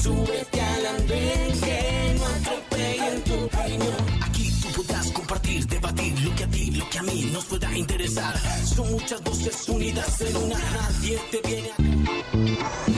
Súbete al andén, que no atropellen tu opinión. Aquí tú podrás compartir, debatir lo que a ti, lo que a mí nos pueda interesar. Son muchas voces unidas en una, nadie te viene a...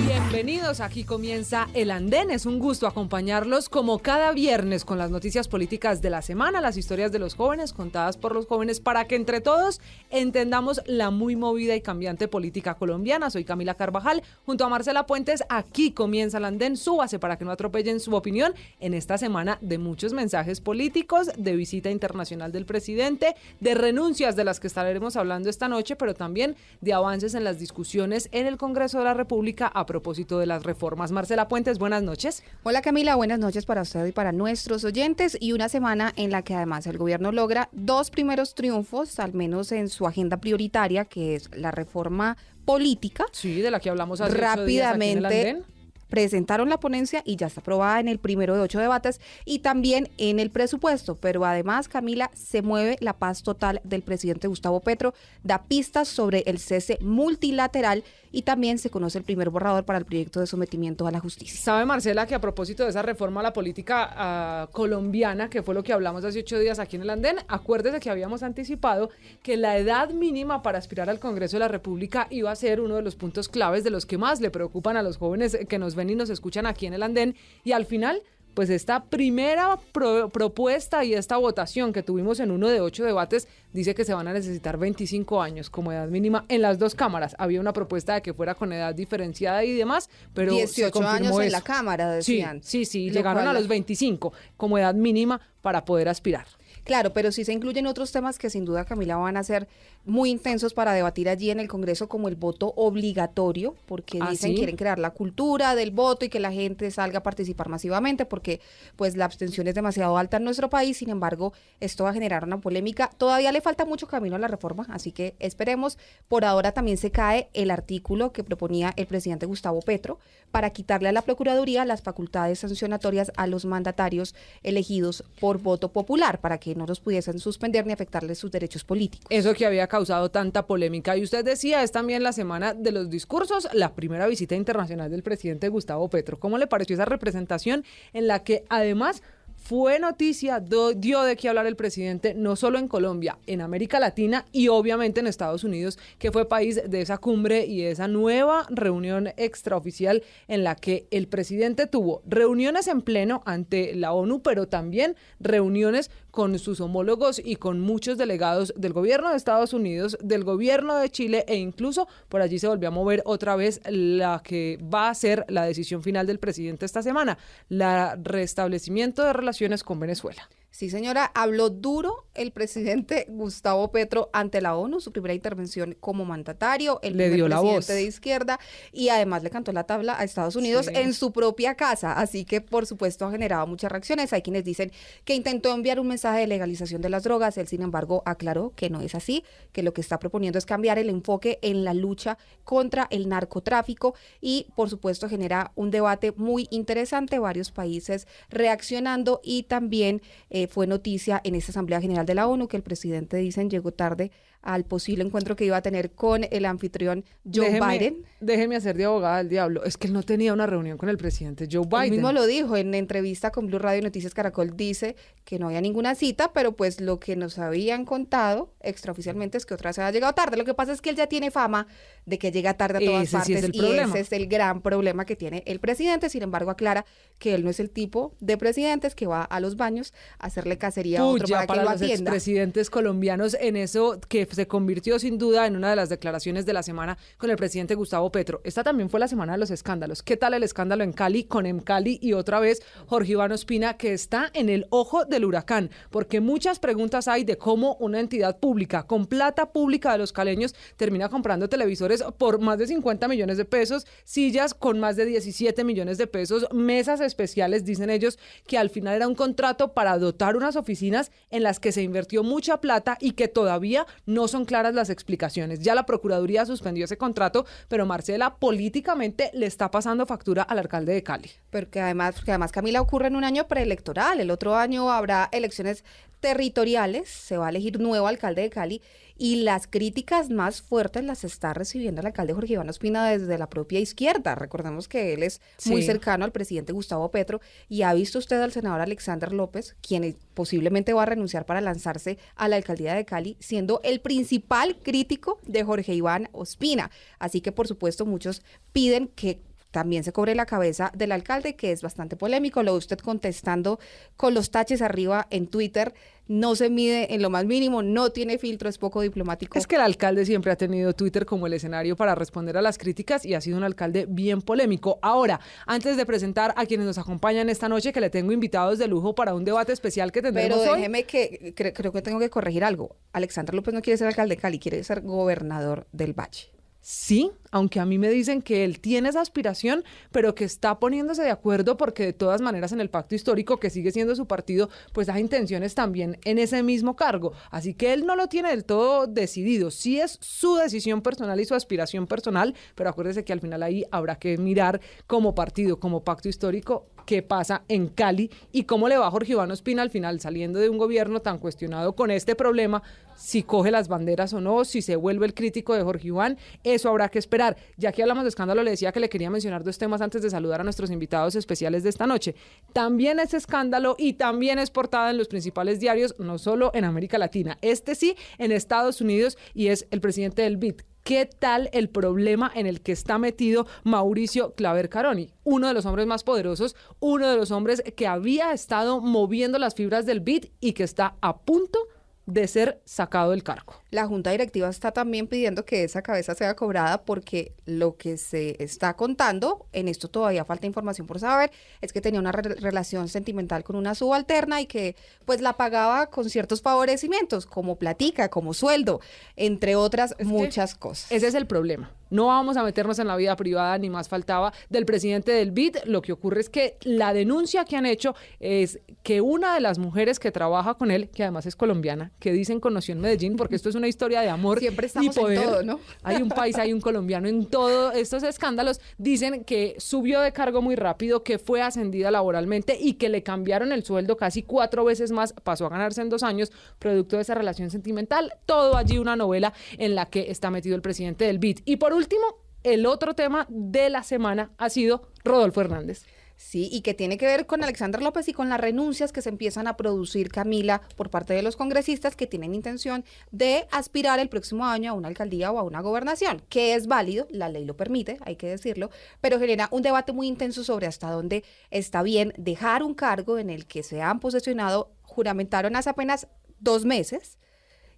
Bienvenidos, aquí comienza El Andén. Es un gusto acompañarlos como cada viernes con las noticias políticas de la semana, las historias de los jóvenes contadas por los jóvenes para que entre todos entendamos la muy movida y cambiante política colombiana. Soy Camila Carvajal, junto a Marcela Puentes. Aquí comienza El Andén. Súbase para que no atropellen su opinión en esta semana de muchos mensajes políticos, de visita internacional del presidente, de renuncias de las que estaremos hablando esta noche, pero también de avances en las discusiones en el Congreso de la República a propósito de las reformas. Marcela Puentes, buenas noches. Hola Camila, buenas noches para usted y para nuestros oyentes, y una semana en la que además el gobierno logra dos primeros triunfos, al menos en su agenda prioritaria, que es la reforma política. Sí, de la que hablamos hace 8 días aquí en El Rápidamente Andén. presentaron la ponencia y ya está aprobada en el primero de 8 debates y también en el presupuesto, pero además, Camila, se mueve la paz total del presidente Gustavo Petro, da pistas sobre el cese multilateral y también se conoce el primer borrador para el proyecto de sometimiento a la justicia. ¿Sabe, Marcela, que a propósito de esa reforma a la política colombiana, que fue lo que hablamos hace 8 días aquí en El Andén, acuérdese que habíamos anticipado que la edad mínima para aspirar al Congreso de la República iba a ser uno de los puntos claves de los que más le preocupan a los jóvenes que nos ven y nos escuchan aquí en El Andén, y al final pues esta primera propuesta y esta votación que tuvimos en uno de 8 debates dice que se van a necesitar 25 años como edad mínima en las dos cámaras. Había una propuesta de que fuera con edad diferenciada y demás, pero 18 años en eso. la Cámara, decían. Sí, llegaron a los 25 como edad mínima para poder aspirar. Claro, pero sí se incluyen otros temas que sin duda, Camila, van a ser muy intensos para debatir allí en el Congreso, como el voto obligatorio, porque dicen ¿sí? Quieren crear la cultura del voto y que la gente salga a participar masivamente, porque pues la abstención es demasiado alta en nuestro país. Sin embargo, esto va a generar una polémica. Todavía le falta mucho camino a la reforma, así que esperemos. Por ahora también se cae el artículo que proponía el presidente Gustavo Petro para quitarle a la Procuraduría las facultades sancionatorias a los mandatarios elegidos por voto popular, para que no los pudiesen suspender ni afectarles sus derechos políticos. Eso que había causado tanta polémica. Y usted decía, es también la semana de los discursos, la primera visita internacional del presidente Gustavo Petro. ¿Cómo le pareció esa representación en la que además fue noticia, dio de qué hablar el presidente, no solo en Colombia, en América Latina y obviamente en Estados Unidos, que fue país de esa cumbre y de esa nueva reunión extraoficial en la que el presidente tuvo reuniones en pleno ante la ONU, pero también reuniones con sus homólogos y con muchos delegados del gobierno de Estados Unidos, del gobierno de Chile, e incluso por allí se volvió a mover otra vez la que va a ser la decisión final del presidente esta semana, la restablecimiento de relaciones con Venezuela. Sí, señora, habló duro el presidente Gustavo Petro ante la ONU, su primera intervención como mandatario, el le dio la voz de izquierda, y además le cantó la tabla a Estados Unidos en su propia casa, así que por supuesto ha generado muchas reacciones. Hay quienes dicen que intentó enviar un mensaje de legalización de las drogas. Él, sin embargo, aclaró que no es así, que lo que está proponiendo es cambiar el enfoque en la lucha contra el narcotráfico, y por supuesto genera un debate muy interesante, varios países reaccionando, y también fue noticia en esta Asamblea General de la ONU que el presidente, dicen, llegó tarde al posible encuentro que iba a tener con el anfitrión Joe Biden. Déjeme hacer de abogada del diablo. Es que él no tenía una reunión con el presidente Joe Biden. Él mismo lo dijo en entrevista con Blue Radio Noticias Caracol, dice que no había ninguna cita, pero pues lo que nos habían contado extraoficialmente es que otra vez había llegado tarde. Lo que pasa es que él ya tiene fama de que llega tarde a todas partes, sí es el y problema. ese es el gran problema que tiene el presidente. Sin embargo, aclara que él no es el tipo de presidentes que va a los baños a hacerle cacería a otro para que lo los atienda. expresidentes colombianos, en eso que se convirtió sin duda en una de las declaraciones de la semana con el presidente Gustavo Petro. Esta también fue la semana de los escándalos. ¿Qué tal el escándalo en Cali con Emcali y otra vez Jorge Iván Ospina, que está en el ojo del huracán? Porque muchas preguntas hay de cómo una entidad pública con plata pública de los caleños termina comprando televisores por más de 50 millones de pesos, sillas con más de 17 millones de pesos, mesas especiales, dicen ellos, que al final era un contrato para dotar unas oficinas en las que se invirtió mucha plata y que todavía no son claras las explicaciones. Ya la Procuraduría suspendió ese contrato, pero Marcela, políticamente le está pasando factura al alcalde de Cali. Porque además, Camila, ocurre en un año preelectoral. El otro año habrá elecciones territoriales, se va a elegir nuevo alcalde de Cali, y las críticas más fuertes las está recibiendo el alcalde Jorge Iván Ospina desde la propia izquierda. Recordemos que él es muy cercano al presidente Gustavo Petro, y ha visto usted al senador Alexander López, quien posiblemente va a renunciar para lanzarse a la alcaldía de Cali, siendo el principal crítico de Jorge Iván Ospina. Así que, por supuesto, muchos piden que también se cobre la cabeza del alcalde, que es bastante polémico. Lo de usted contestando con los taches arriba en Twitter, no se mide en lo más mínimo, no tiene filtro, es poco diplomático. Es que el alcalde siempre ha tenido Twitter como el escenario para responder a las críticas y ha sido un alcalde bien polémico. Ahora, antes de presentar a quienes nos acompañan esta noche, que le tengo invitados de lujo para un debate especial que tendremos hoy. Pero déjeme que creo que tengo que corregir algo. Alexander López no quiere ser alcalde de Cali, quiere ser gobernador del Valle. Sí, aunque a mí me dicen que él tiene esa aspiración, pero que está poniéndose de acuerdo porque de todas maneras en el pacto histórico, que sigue siendo su partido, pues hay intenciones también en ese mismo cargo. Así que él no lo tiene del todo decidido. Sí es su decisión personal y su aspiración personal, pero acuérdese que al final ahí habrá que mirar como partido, como pacto histórico, qué pasa en Cali y cómo le va a Jorge Iván Ospina al final, saliendo de un gobierno tan cuestionado con este problema, si coge las banderas o no, si se vuelve el crítico de Jorge Iván, eso habrá que esperar. Ya que hablamos de escándalo, le decía que le quería mencionar 2 temas antes de saludar a nuestros invitados especiales de esta noche. También es escándalo y también es portada en los principales diarios, no solo en América Latina, este sí, en Estados Unidos, y es el presidente del BID. ¿Qué tal el problema en el que está metido Mauricio Claver Caroni? Uno de los hombres más poderosos, uno de los hombres que había estado moviendo las fibras del BID y que está a punto de ser sacado del cargo. La Junta Directiva está también pidiendo que esa cabeza sea cobrada, porque lo que se está contando, en esto todavía falta información por saber, es que tenía una relación sentimental con una subalterna y que pues la pagaba con ciertos favorecimientos, como platica, como sueldo, entre otras muchas cosas. Ese es el problema. No vamos a meternos en la vida privada, ni más faltaba, del presidente del BID. Lo que ocurre es que la denuncia que han hecho es que una de las mujeres que trabaja con él, que además es colombiana, que dicen conoció en Medellín, porque esto es una historia de amor siempre y poder. En todo, ¿no? Hay un país, hay un colombiano en todos estos escándalos. Dicen que subió de cargo muy rápido, que fue ascendida laboralmente y que le cambiaron el sueldo casi 4 veces más, pasó a ganarse en 2 años, producto de esa relación sentimental. Todo allí una novela en la que está metido el presidente del BID. Y por último, el otro tema de la semana ha sido Rodolfo Hernández. Sí, y que tiene que ver con Alexander López y con las renuncias que se empiezan a producir, Camila, por parte de los congresistas que tienen intención de aspirar el próximo año a una alcaldía o a una gobernación, que es válido, la ley lo permite, hay que decirlo, pero genera un debate muy intenso sobre hasta dónde está bien dejar un cargo en el que se han posesionado, juramentaron hace apenas 2 meses,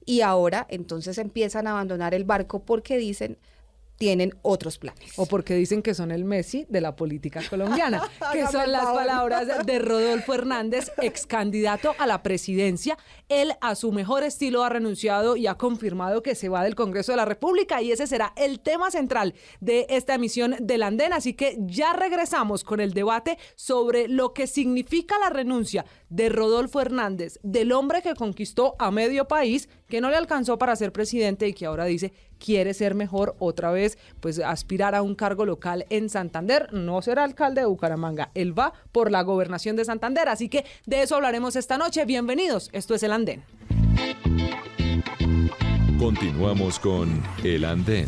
y ahora entonces empiezan a abandonar el barco porque dicen tienen otros planes. O porque dicen que son el Messi de la política colombiana, que son las palabras de Rodolfo Hernández, ex candidato a la presidencia. Él, a su mejor estilo, ha renunciado y ha confirmado que se va del Congreso de la República, y ese será el tema central de esta emisión del Andén. Así que ya regresamos con el debate sobre lo que significa la renuncia de Rodolfo Hernández, del hombre que conquistó a medio país, que no le alcanzó para ser presidente y que ahora dice quiere ser mejor otra vez, pues aspirar a un cargo local en Santander. No será alcalde de Bucaramanga, él va por la gobernación de Santander, así que de eso hablaremos esta noche. Bienvenidos, esto es El Andén. Continuamos con El Andén.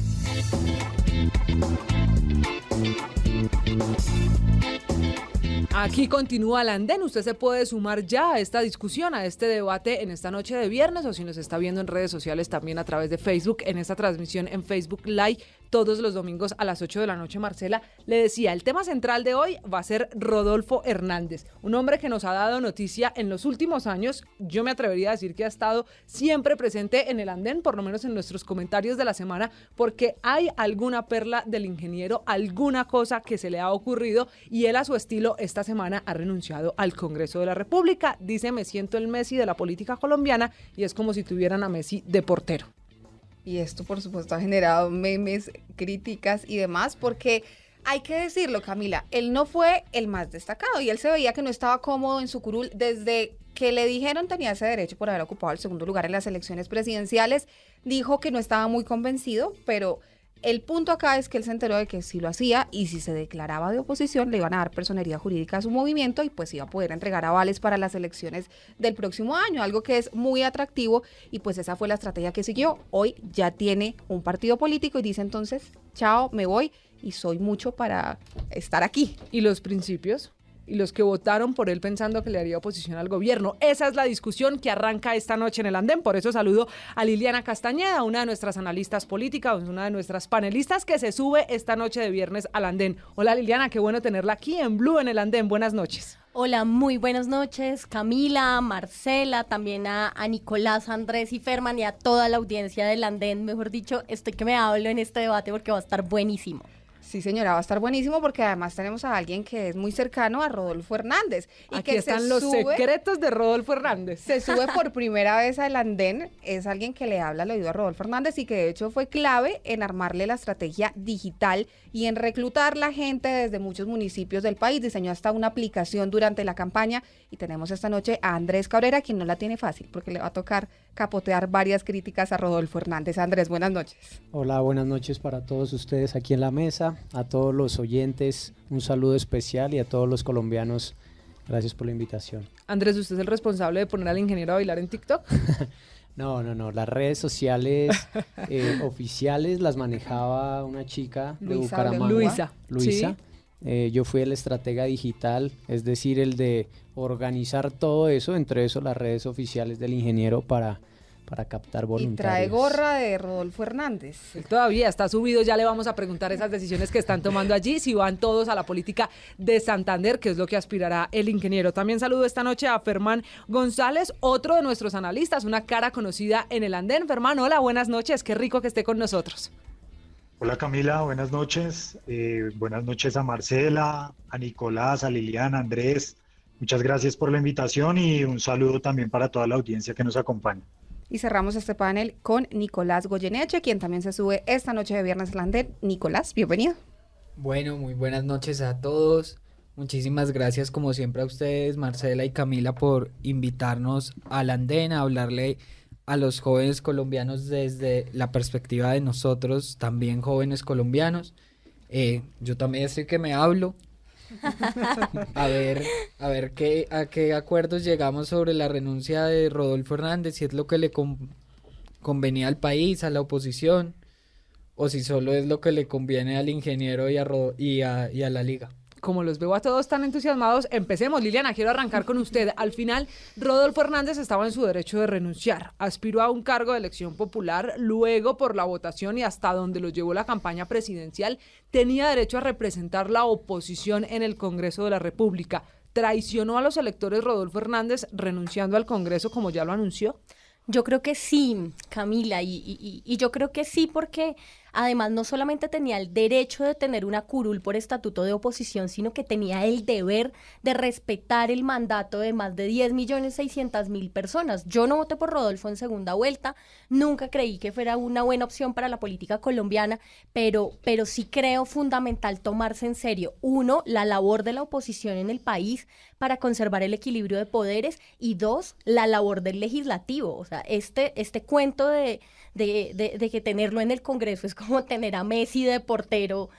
Aquí continúa el Andén. Usted se puede sumar ya a esta discusión, a este debate en esta noche de viernes, o si nos está viendo en redes sociales también a través de Facebook, en esta transmisión en Facebook Live todos los domingos a las 8 de la noche. Marcela le decía, el tema central de hoy va a ser Rodolfo Hernández, un hombre que nos ha dado noticia en los últimos años. Yo me atrevería a decir que ha estado siempre presente en el Andén, por lo menos en nuestros comentarios de la semana, porque hay alguna perla del ingeniero, alguna cosa que se le ha ocurrido, y él a su estilo esta semana ha renunciado al Congreso de la República. Dice, me siento el Messi de la política colombiana, y es como si tuvieran a Messi de portero. Y esto, por supuesto, ha generado memes, críticas y demás, porque hay que decirlo, Camila, él no fue el más destacado y él se veía que no estaba cómodo en su curul desde que le dijeron tenía ese derecho por haber ocupado el segundo lugar en las elecciones presidenciales. Dijo que no estaba muy convencido, pero El punto acá es que él se enteró de que si lo hacía y si se declaraba de oposición le iban a dar personería jurídica a su movimiento y pues iba a poder entregar avales para las elecciones del próximo año, algo que es muy atractivo y pues esa fue la estrategia que siguió. Hoy ya tiene un partido político y dice entonces, chao, me voy y soy mucho para estar aquí. ¿Y los principios? Y los que votaron por él pensando que le haría oposición al gobierno. Esa es la discusión que arranca esta noche en el Andén. Por eso saludo a Liliana Castañeda, una de nuestras analistas políticas, una de nuestras panelistas que se sube esta noche de viernes al Andén. Hola Liliana, qué bueno tenerla aquí en Blue en el Andén. Buenas noches. Hola, muy buenas noches, Camila, Marcela, también a Nicolás, Andrés y Ferman y a toda la audiencia del Andén. Mejor dicho, estoy que me hablo en este debate porque va a estar buenísimo. Sí, señora, va a estar buenísimo porque además tenemos a alguien que es muy cercano a Rodolfo Hernández. Y Aquí que están los secretos de Rodolfo Hernández. Se sube por primera vez al Andén, es alguien que le habla al oído a Rodolfo Hernández y que de hecho fue clave en armarle la estrategia digital y en reclutar la gente desde muchos municipios del país. Diseñó hasta una aplicación durante la campaña y tenemos esta noche a Andrés Cabrera, quien no la tiene fácil porque le va a tocar capotear varias críticas a Rodolfo Hernández. Andrés, buenas noches. Hola, buenas noches para todos ustedes aquí en la mesa, a todos los oyentes, un saludo especial y a todos los colombianos, gracias por la invitación. Andrés, ¿usted es el responsable de poner al ingeniero a bailar en TikTok? No, las redes sociales oficiales las manejaba una chica de Bucaramanga. Luisa. Sí. Yo fui el estratega digital, es decir, el de organizar todo eso, entre eso las redes oficiales del ingeniero para captar voluntarios. Y trae gorra de Rodolfo Hernández. Él todavía está subido, ya le vamos a preguntar esas decisiones que están tomando allí, si van todos a la política de Santander, que es lo que aspirará el ingeniero. También saludo esta noche a Ferman González, otro de nuestros analistas, una cara conocida en el Andén. Ferman, hola, buenas noches, qué rico que esté con nosotros. Hola Camila, buenas noches. Buenas noches a Marcela, a Nicolás, a Liliana, a Andrés. Muchas gracias por la invitación y un saludo también para toda la audiencia que nos acompaña. Y cerramos este panel con Nicolás Goyeneche, quien también se sube esta noche de viernes al Andén. Nicolás, bienvenido. Bueno, muy buenas noches a todos. Muchísimas gracias como siempre a ustedes, Marcela y Camila, por invitarnos al Andén a hablarle a los jóvenes colombianos desde la perspectiva de nosotros, también jóvenes colombianos. Yo también estoy que me hablo. A ver a qué acuerdos llegamos sobre la renuncia de Rodolfo Hernández, si es lo que le convenía al país, a la oposición, o si solo es lo que le conviene al ingeniero y a la liga. Como los veo a todos tan entusiasmados, empecemos. Liliana, quiero arrancar con usted. Al final, Rodolfo Hernández estaba en su derecho de renunciar. Aspiró a un cargo de elección popular, luego por la votación y hasta donde lo llevó la campaña presidencial, tenía derecho a representar la oposición en el Congreso de la República. ¿Traicionó a los electores Rodolfo Hernández renunciando al Congreso como ya lo anunció? Yo creo que sí, Camila, y yo creo que sí porque además no solamente tenía el derecho de tener una curul por estatuto de oposición, sino que tenía el deber de respetar el mandato de más de 10.600.000 personas. Yo no voté por Rodolfo en segunda vuelta, nunca creí que fuera una buena opción para la política colombiana, pero sí creo fundamental tomarse en serio, uno, la labor de la oposición en el país para conservar el equilibrio de poderes y dos, la labor del legislativo. O sea, este cuento de que tenerlo en el Congreso es como tener a Messi de portero,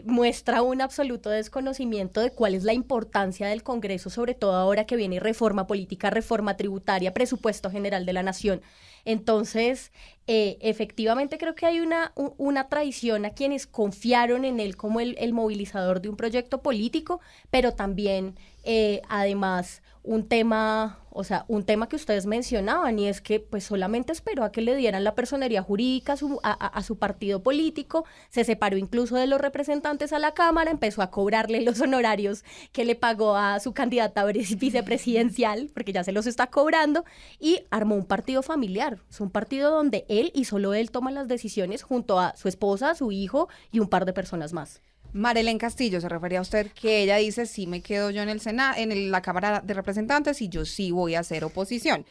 muestra un absoluto desconocimiento de cuál es la importancia del Congreso, sobre todo ahora que viene reforma política, reforma tributaria, presupuesto general de la nación. Entonces, efectivamente creo que hay una traición a quienes confiaron en él como el movilizador de un proyecto político, pero también, además, un tema que ustedes mencionaban, y es que pues solamente esperó a que le dieran la personería jurídica a su partido político, se separó incluso de los representantes a la Cámara, empezó a cobrarle los honorarios que le pagó a su candidata vicepresidencial, porque ya se los está cobrando, y armó un partido familiar. Es un partido donde él y solo él toma las decisiones junto a su esposa, su hijo y un par de personas más. Marelén Castillo, se refería a usted que ella dice, sí me quedo yo en el Senado, la Cámara de Representantes y yo sí voy a hacer oposición.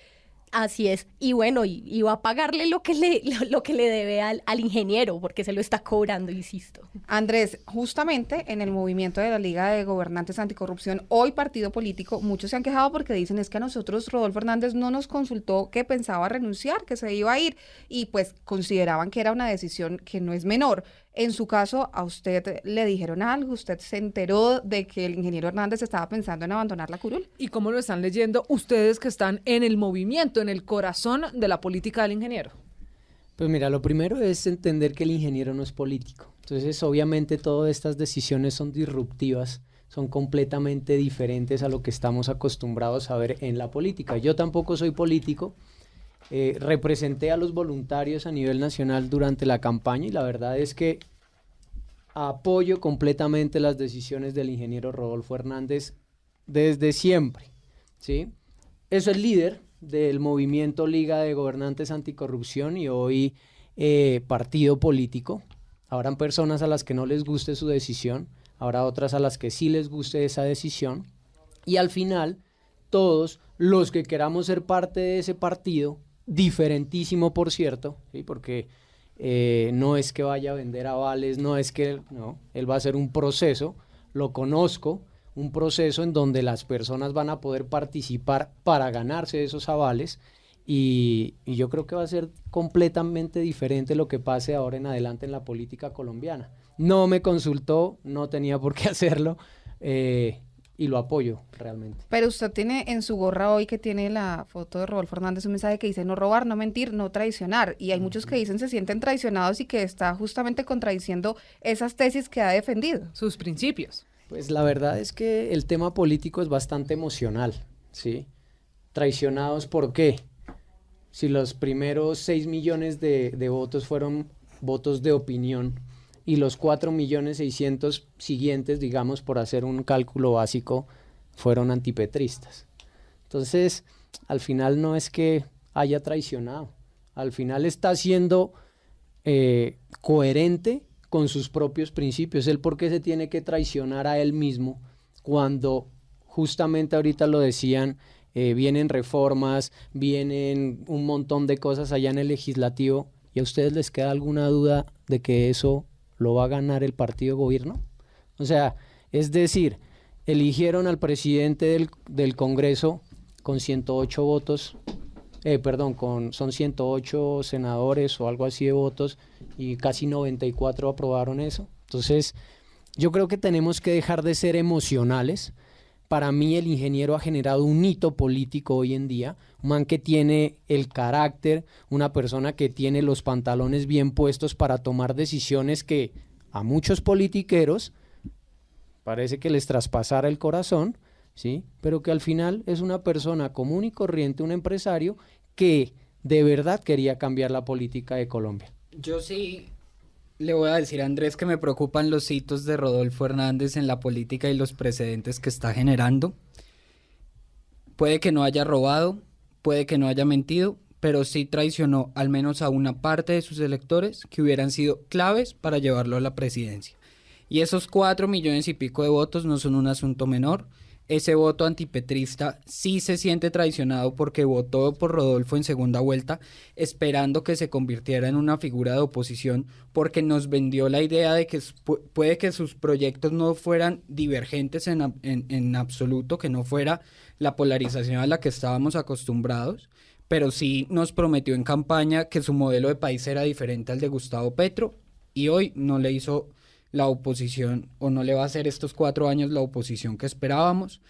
Así es, y bueno, y va a pagarle lo que le debe al ingeniero, porque se lo está cobrando, insisto. Andrés, justamente en el movimiento de la Liga de Gobernantes Anticorrupción, hoy partido político, muchos se han quejado porque dicen es que a nosotros Rodolfo Hernández no nos consultó que pensaba renunciar, que se iba a ir, y pues consideraban que era una decisión que no es menor. En su caso, ¿a usted le dijeron algo? ¿Usted se enteró de que el ingeniero Hernández estaba pensando en abandonar la curul? ¿Y cómo lo están leyendo ustedes que están en el movimiento, en el corazón de la política del ingeniero? Pues mira, lo primero es entender que el ingeniero no es político. Entonces, obviamente, todas estas decisiones son disruptivas, son completamente diferentes a lo que estamos acostumbrados a ver en la política. Yo tampoco soy político. Representé a los voluntarios a nivel nacional durante la campaña y la verdad es que apoyo completamente las decisiones del ingeniero Rodolfo Hernández desde siempre, ¿sí? Es el líder del movimiento Liga de Gobernantes Anticorrupción y hoy partido político. Habrán personas a las que no les guste su decisión, habrá otras a las que sí les guste esa decisión y al final todos los que queramos ser parte de ese partido, diferentísimo por cierto, ¿sí? Porque no es que vaya a vender avales, no es que, no, él va a hacer un proceso, lo conozco, un proceso en donde las personas van a poder participar para ganarse esos avales y yo creo que va a ser completamente diferente lo que pase ahora en adelante en la política colombiana. No me consultó, no tenía por qué hacerlo, y lo apoyo realmente. Pero usted tiene en su gorra hoy que tiene la foto de Rodolfo Hernández un mensaje que dice no robar, no mentir, no traicionar. Y hay muchos que dicen se sienten traicionados y que está justamente contradiciendo esas tesis que ha defendido. Sus principios. Pues la verdad es que el tema político es bastante emocional, ¿sí? Traicionados, ¿por qué? Si los primeros 6 millones de votos fueron votos de opinión, y los 4.600.000 siguientes, digamos, por hacer un cálculo básico, fueron antipetristas. Entonces, al final no es que haya traicionado, al final está siendo coherente con sus propios principios. Él por qué se tiene que traicionar a él mismo cuando justamente ahorita lo decían, vienen reformas, vienen un montón de cosas allá en el legislativo, ¿y a ustedes les queda alguna duda de que eso lo va a ganar el partido de gobierno? O sea, es decir, eligieron al presidente del Congreso con 108 votos, son 108 senadores o algo así de votos y casi 94 aprobaron eso. Entonces, yo creo que tenemos que dejar de ser emocionales. Para mí el ingeniero ha generado un hito político hoy en día, un man que tiene el carácter, una persona que tiene los pantalones bien puestos para tomar decisiones que a muchos politiqueros parece que les traspasara el corazón, ¿sí? Pero que al final es una persona común y corriente, un empresario que de verdad quería cambiar la política de Colombia. Yo sí le voy a decir a Andrés que me preocupan los hitos de Rodolfo Hernández en la política y los precedentes que está generando. Puede que no haya robado, puede que no haya mentido, pero sí traicionó al menos a una parte de sus electores que hubieran sido claves para llevarlo a la presidencia. Y esos 4 millones y pico de votos no son un asunto menor. Ese voto antipetrista sí se siente traicionado porque votó por Rodolfo en segunda vuelta esperando que se convirtiera en una figura de oposición porque nos vendió la idea de que puede que sus proyectos no fueran divergentes en absoluto, que no fuera la polarización a la que estábamos acostumbrados, pero sí nos prometió en campaña que su modelo de país era diferente al de Gustavo Petro y hoy no le hizo la oposición, o no le va a hacer estos 4 años la oposición que esperábamos.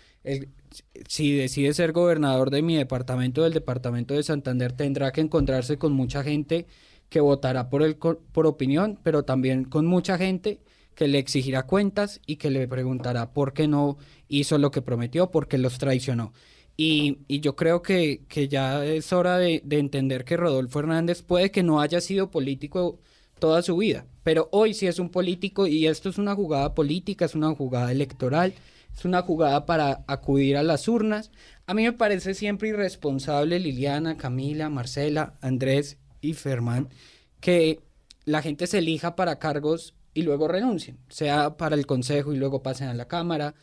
Si decide ser gobernador de mi departamento, del departamento de Santander, tendrá que encontrarse con mucha gente que votará por él por opinión, pero también con mucha gente que le exigirá cuentas y que le preguntará por qué no hizo lo que prometió, por qué los traicionó. Y yo creo que ya es hora de entender que Rodolfo Hernández puede que no haya sido político toda su vida, pero hoy sí es un político y esto es una jugada política, es una jugada electoral, es una jugada para acudir a las urnas. A mí me parece siempre irresponsable, Liliana, Camila, Marcela, Andrés y Fermán, que la gente se elija para cargos y luego renuncien, sea para el consejo y luego pasen a la Cámara,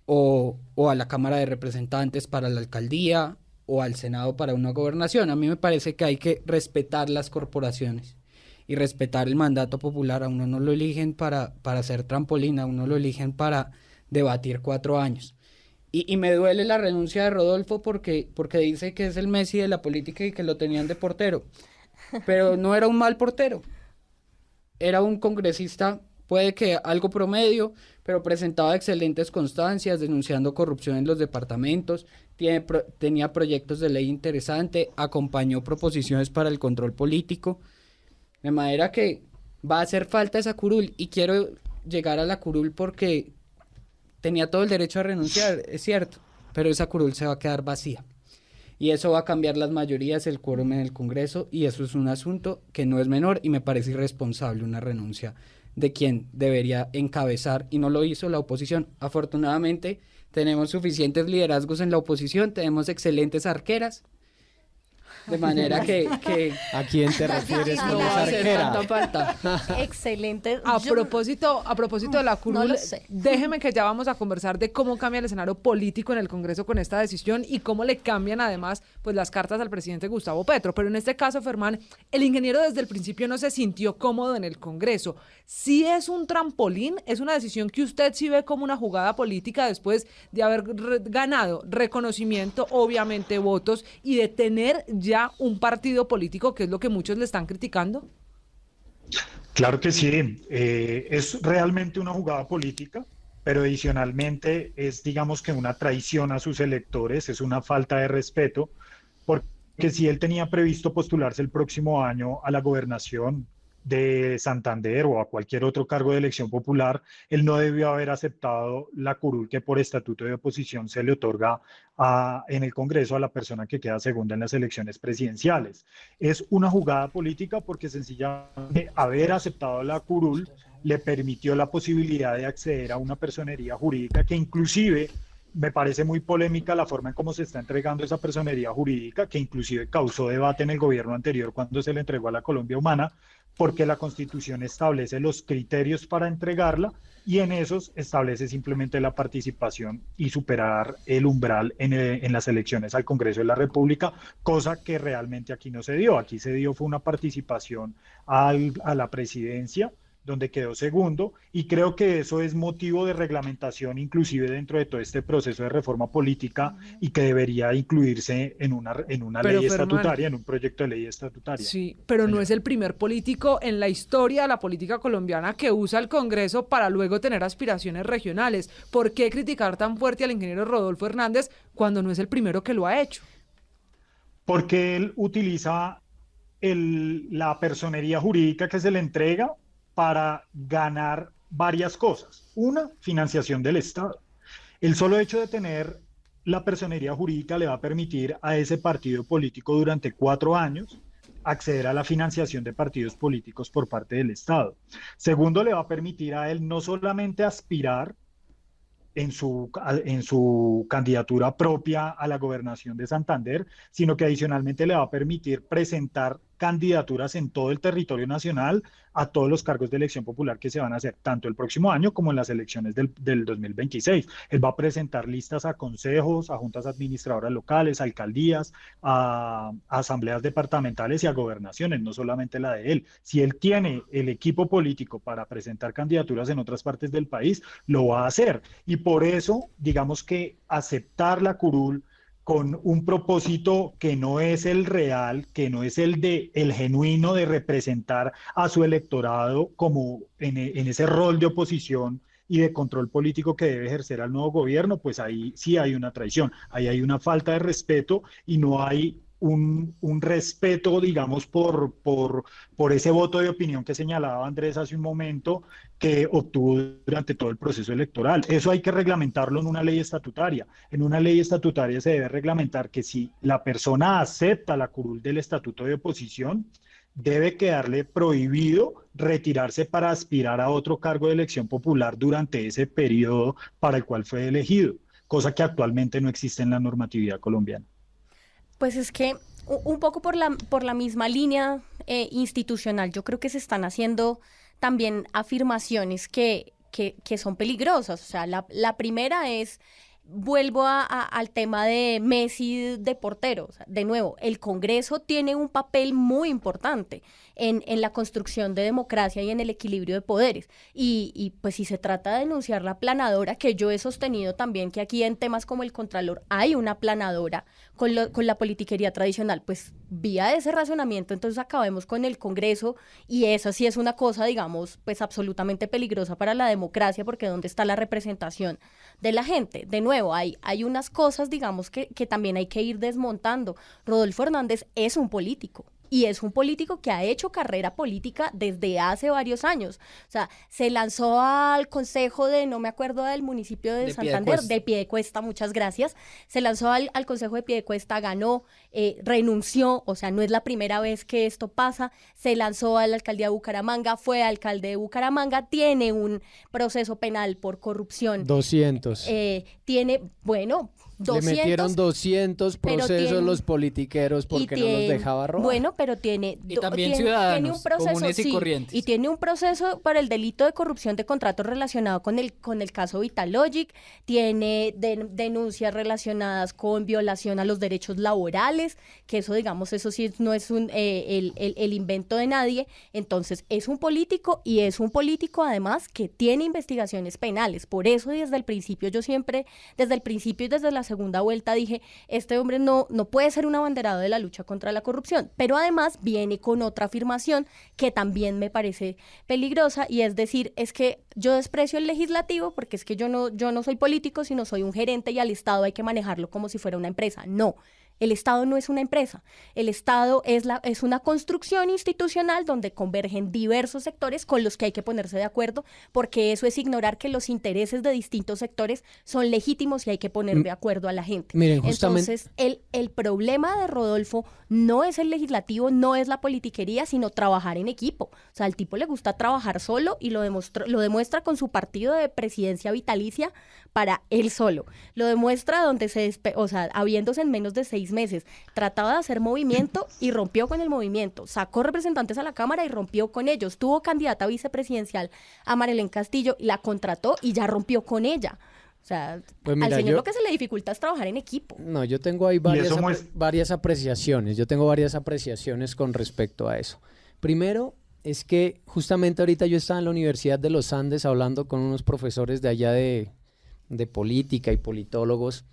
o a la Cámara de Representantes para la alcaldía, o al Senado para una gobernación. A mí me parece que hay que respetar las corporaciones y respetar el mandato popular. A uno no lo eligen para hacer trampolín, a uno lo eligen para debatir 4 años. Y me duele la renuncia de Rodolfo porque dice que es el Messi de la política y que lo tenían de portero. Pero no era un mal portero. Era un congresista, puede que algo promedio, pero presentaba excelentes constancias, denunciando corrupción en los departamentos, tenía proyectos de ley interesantes, acompañó proposiciones para el control político, de manera que va a hacer falta esa curul, y quiero llegar a la curul porque tenía todo el derecho a renunciar, es cierto, pero esa curul se va a quedar vacía. Y eso va a cambiar las mayorías, el quórum en el Congreso, y eso es un asunto que no es menor, y me parece irresponsable una renuncia de quien debería encabezar, y no lo hizo la oposición. Afortunadamente, tenemos suficientes liderazgos en la oposición, tenemos excelentes arqueras, de manera que ¿A quién te refieres no con va esa a hacer arquera? tanta falta. Excelente. A propósito de la curul, no lo sé. déjeme que ya vamos a conversar de cómo cambia el escenario político en el Congreso con esta decisión y cómo le cambian además pues las cartas al presidente Gustavo Petro. Pero en este caso, Fermán, el ingeniero desde el principio no se sintió cómodo en el Congreso. Sí es un trampolín, es una decisión que usted sí ve como una jugada política después de haber ganado reconocimiento, obviamente votos, y de tener ya un partido político, que es lo que muchos le están criticando. Claro que sí, es realmente una jugada política, pero adicionalmente es, digamos que una traición a sus electores, es una falta de respeto, porque si él tenía previsto postularse el próximo año a la gobernación de Santander o a cualquier otro cargo de elección popular, él no debió haber aceptado la curul que por estatuto de oposición se le otorga en el Congreso a la persona que queda segunda en las elecciones presidenciales. Es una jugada política porque sencillamente haber aceptado la curul le permitió la posibilidad de acceder a una personería jurídica que inclusive me parece muy polémica la forma en cómo se está entregando esa personería jurídica, que inclusive causó debate en el gobierno anterior cuando se le entregó a la Colombia Humana, porque la Constitución establece los criterios para entregarla y en esos establece simplemente la participación y superar el umbral en las elecciones al Congreso de la República, cosa que realmente aquí no se dio. Aquí se dio fue una participación a la presidencia, donde quedó segundo, y creo que eso es motivo de reglamentación inclusive dentro de todo este proceso de reforma política y que debería incluirse en una Pero, ley Fermán, estatutaria, en un proyecto de ley estatutaria. Sí, pero no es el primer político en la historia de la política colombiana que usa el Congreso para luego tener aspiraciones regionales. ¿Por qué criticar tan fuerte al ingeniero Rodolfo Hernández cuando no es el primero que lo ha hecho? Porque él utiliza la personería jurídica que se le entrega para ganar varias cosas. Una, financiación del Estado. El solo hecho de tener la personería jurídica le va a permitir a ese partido político durante 4 años acceder a la financiación de partidos políticos por parte del Estado. Segundo, le va a permitir a él no solamente aspirar en su candidatura propia a la gobernación de Santander, sino que adicionalmente le va a permitir presentar candidaturas en todo el territorio nacional a todos los cargos de elección popular que se van a hacer, tanto el próximo año como en las elecciones del 2026. Él va a presentar listas a consejos, a juntas administradoras locales, a alcaldías, a asambleas departamentales y a gobernaciones, no solamente la de él. Si él tiene el equipo político para presentar candidaturas en otras partes del país, lo va a hacer. Y por eso, digamos que aceptar la curul con un propósito que no es el real, que no es el genuino de representar a su electorado como en ese rol de oposición y de control político que debe ejercer al nuevo gobierno, pues ahí sí hay una traición, ahí hay una falta de respeto y no hay un respeto, digamos, por ese voto de opinión que señalaba Andrés hace un momento, que obtuvo durante todo el proceso electoral. Eso hay que reglamentarlo en una ley estatutaria. En una ley estatutaria se debe reglamentar que si la persona acepta la curul del estatuto de oposición, debe quedarle prohibido retirarse para aspirar a otro cargo de elección popular durante ese periodo para el cual fue elegido, cosa que actualmente no existe en la normatividad colombiana. Pues es que un poco por la misma línea institucional, yo creo que se están haciendo también afirmaciones que son peligrosas. O sea, la primera es vuelvo al tema de Messi de portero. O sea, de nuevo, el Congreso tiene un papel muy importante en la construcción de democracia y en el equilibrio de poderes. Y pues si se trata de denunciar la aplanadora, que yo he sostenido también que aquí en temas como el Contralor hay una aplanadora con la politiquería tradicional, pues vía ese razonamiento, entonces acabemos con el Congreso, y esa sí es una cosa, digamos, pues absolutamente peligrosa para la democracia, porque ¿dónde está la representación de la gente? De nuevo, hay unas cosas, digamos, que también hay que ir desmontando. Rodolfo Hernández es un político. Y es un político que ha hecho carrera política desde hace varios años. O sea, se lanzó al consejo no me acuerdo del municipio de Santander, de Piedecuesta, muchas gracias. Se lanzó al consejo de Piedecuesta, ganó, renunció, o sea, no es la primera vez que esto pasa. Se lanzó a la alcaldía de Bucaramanga, fue alcalde de Bucaramanga, tiene un proceso penal por corrupción. 200. Tiene, bueno, 200. Le metieron 200 procesos los politiqueros porque no los dejaba robar. Bueno, pero tiene... Y también ciudadanos, tiene un proceso, comunes y corrientes. Y tiene un proceso para el delito de corrupción de contratos relacionado con el caso Vitalogic, tiene denuncias relacionadas con violación a los derechos laborales, que eso, digamos, eso sí no es el invento de nadie. Entonces, es un político, y es un político además que tiene investigaciones penales. Por eso, desde el principio, yo siempre, desde el principio y desde la segunda vuelta dije, este hombre no puede ser un abanderado de la lucha contra la corrupción, pero además viene con otra afirmación que también me parece peligrosa, y es decir, es que yo desprecio el legislativo porque es que yo no soy político, sino soy un gerente, y al Estado hay que manejarlo como si fuera una empresa. No. El Estado no es una empresa, el Estado es una construcción institucional donde convergen diversos sectores con los que hay que ponerse de acuerdo, porque eso es ignorar que los intereses de distintos sectores son legítimos y hay que poner de acuerdo a la gente. Miren, justamente... Entonces, el problema de Rodolfo no es el legislativo, no es la politiquería, sino trabajar en equipo. O sea, al tipo le gusta trabajar solo y lo demuestra con su partido de presidencia vitalicia para él solo. Lo demuestra donde habiéndose en menos de 6 meses, trataba de hacer movimiento y rompió con el movimiento, sacó representantes a la Cámara y rompió con ellos, tuvo candidata vicepresidencial a Marilén Castillo, la contrató y ya rompió con ella. O sea, pues mira, al señor lo que se le dificulta es trabajar en equipo. No, yo tengo ahí varias apreciaciones, con respecto a eso. Primero, es que justamente ahorita yo estaba en la Universidad de los Andes hablando con unos profesores de allá de política y politólogos,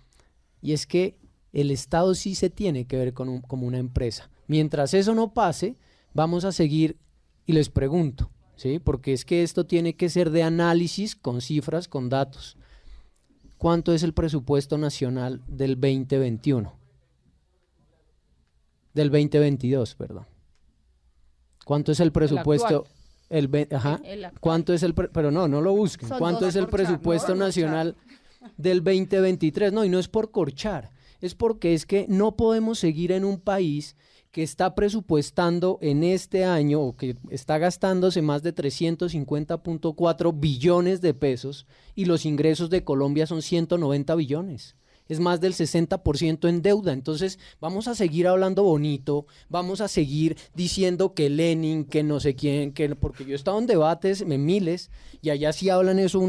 y es que el Estado sí se tiene que ver como una empresa. Mientras eso no pase, vamos a seguir, y les pregunto, ¿sí? Porque es que esto tiene que ser de análisis con cifras, con datos. ¿Cuánto es el presupuesto nacional del 2021? Del 2022, perdón. ¿Cuánto es el presupuesto? ¿Cuánto es pero no lo busquen. ¿Cuánto es el presupuesto nacional del 2023? No, y no es por corchar. Es porque es que no podemos seguir en un país que está presupuestando en este año, o que está gastándose más de 350.4 billones de pesos, y los ingresos de Colombia son 190 billones. Es más del 60% en deuda. Entonces vamos a seguir hablando bonito, vamos a seguir diciendo que Lenin, que no sé quién, porque yo he estado en debates en miles, y allá sí hablan eso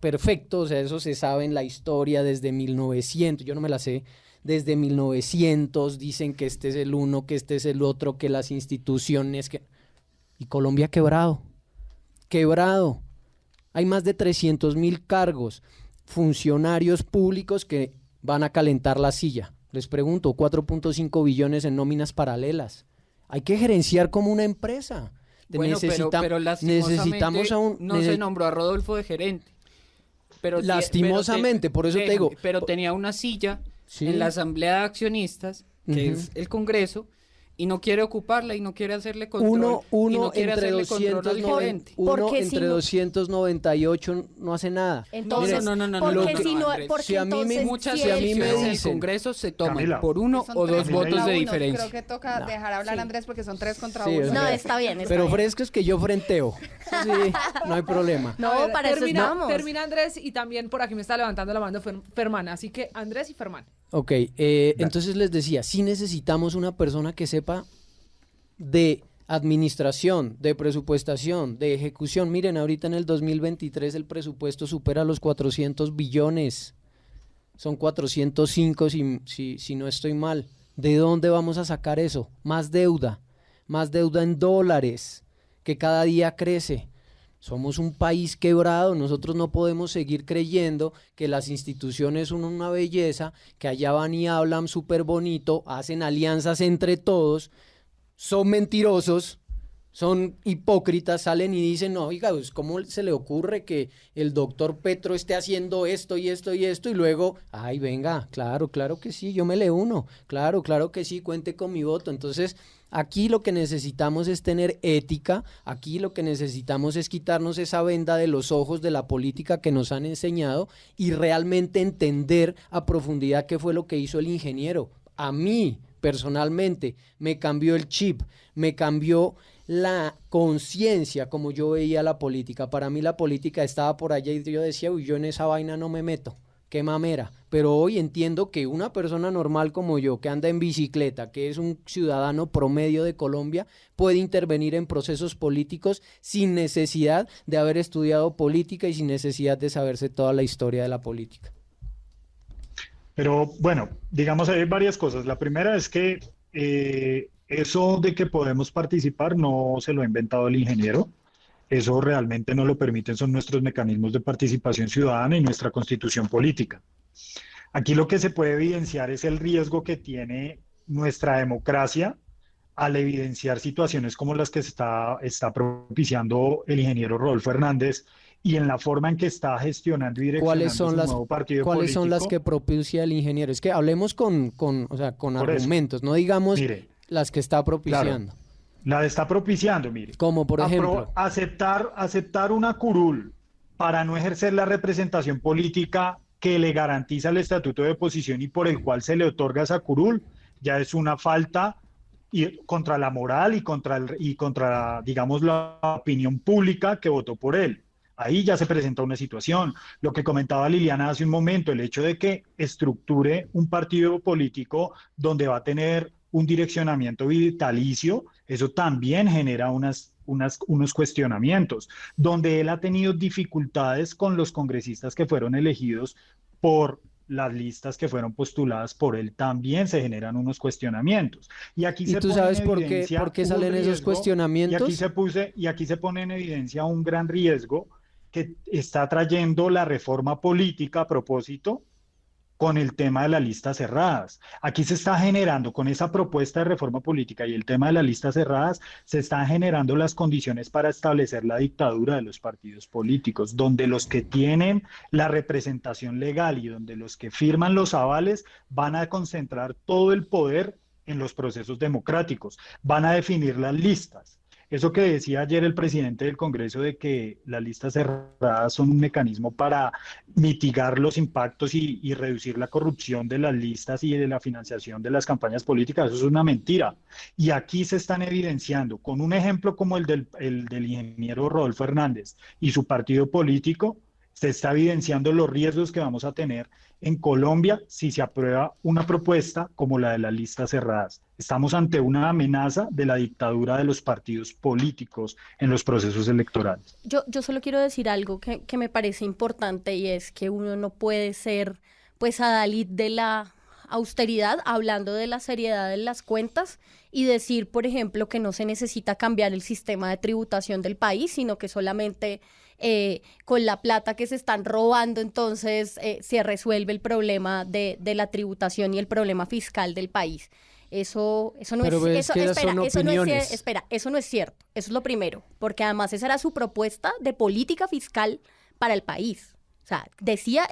perfecto, o sea, eso se sabe en la historia desde 1900, yo no me la sé, desde 1900 dicen que este es el uno, que este es el otro, que las instituciones, y Colombia quebrado. Hay más de 300.000 cargos, funcionarios públicos que van a calentar la silla. Les pregunto, 4.5 billones en nóminas paralelas. Hay que gerenciar como una empresa. Bueno, pero necesitamos no se nombró a Rodolfo de gerente. Lastimosamente, por eso te digo. Pero tenía una silla ¿sí? en la Asamblea de Accionistas, que es el Congreso, y no quiere ocuparla y no quiere hacerle control. Uno entre 298 no hace nada. Entonces, muchas decisiones en el Congreso se toman Camila, por uno o dos votos de diferencia. Creo que toca dejar hablar a Andrés porque son 3 contra 1. No, está bien. Pero fresco es que yo frenteo. Sí, no hay problema. No, para eso estamos. Termina Andrés, y también por aquí me está levantando la mano Ferman, así que Andrés y Ferman. Ok, entonces les decía, sí necesitamos una persona que sepa de administración, de presupuestación, de ejecución. Miren, ahorita en el 2023 el presupuesto supera los 400 billones. son 405 si no estoy mal. ¿De dónde vamos a sacar eso? Más deuda en dólares, que cada día crece. Somos un país quebrado, nosotros no podemos seguir creyendo que las instituciones son una belleza, que allá van y hablan súper bonito, hacen alianzas entre todos, son mentirosos, son hipócritas, salen y dicen, no, oiga, pues, ¿cómo se le ocurre que el doctor Petro esté haciendo esto y esto y esto? Y luego, ay, venga, claro que sí, yo me le uno, claro que sí, cuente con mi voto. Entonces, aquí lo que necesitamos es tener ética, aquí lo que necesitamos es quitarnos esa venda de los ojos de la política que nos han enseñado y realmente entender a profundidad qué fue lo que hizo el ingeniero. A mí, personalmente, me cambió el chip, me cambió la conciencia como yo veía la política. Para mí la política estaba por allá y yo decía, uy, yo en esa vaina no me meto, qué mamera. Pero hoy entiendo que una persona normal como yo, que anda en bicicleta, que es un ciudadano promedio de Colombia, puede intervenir en procesos políticos sin necesidad de haber estudiado política y sin necesidad de saberse toda la historia de la política. Pero bueno, digamos, hay varias cosas. La primera es que eso de que podemos participar no se lo ha inventado el ingeniero. Eso realmente no lo permiten, son nuestros mecanismos de participación ciudadana y nuestra constitución política. Aquí lo que se puede evidenciar es el riesgo que tiene nuestra democracia al evidenciar situaciones como las que está propiciando el ingeniero Rodolfo Hernández y en la forma en que está gestionando y direccionando su nuevo partido político. ¿Cuáles son las que propicia el ingeniero? Es que hablemos con argumentos, no digamos mire, las que está propiciando. Claro, la está propiciando, mire. Como por ejemplo. Aceptar una curul para no ejercer la representación política que le garantiza el estatuto de oposición y por el cual se le otorga esa curul, ya es una falta contra la moral y contra, digamos, la opinión pública que votó por él. Ahí ya se presenta una situación. Lo que comentaba Liliana hace un momento, el hecho de que estructure un partido político donde va a tener un direccionamiento vitalicio, eso también genera unos cuestionamientos, donde él ha tenido dificultades con los congresistas que fueron elegidos por las listas que fueron postuladas por él, también se generan unos cuestionamientos. Y aquí ¿Y tú sabes por qué salen esos cuestionamientos? Y aquí se pone en evidencia un gran riesgo que está trayendo la reforma política a propósito con el tema de las listas cerradas. Aquí se está generando, con esa propuesta de reforma política y el tema de las listas cerradas, se están generando las condiciones para establecer la dictadura de los partidos políticos, donde los que tienen la representación legal y donde los que firman los avales van a concentrar todo el poder en los procesos democráticos, van a definir las listas. Eso que decía ayer el presidente del Congreso de que las listas cerradas son un mecanismo para mitigar los impactos y reducir la corrupción de las listas y de la financiación de las campañas políticas, eso es una mentira. Y aquí se están evidenciando, con un ejemplo como el del ingeniero Rodolfo Hernández y su partido político, se está evidenciando los riesgos que vamos a tener en Colombia si se aprueba una propuesta como la de las listas cerradas. Estamos ante una amenaza de la dictadura de los partidos políticos en los procesos electorales. Yo solo quiero decir algo que me parece importante y es que uno no puede ser pues adalid de la austeridad hablando de la seriedad de las cuentas y decir, por ejemplo, que no se necesita cambiar el sistema de tributación del país, sino que solamente con la plata que se están robando, entonces se resuelve el problema de la tributación y el problema fiscal del país. Eso no es cierto. Eso es lo primero, porque además esa era su propuesta de política fiscal para el país. O sea,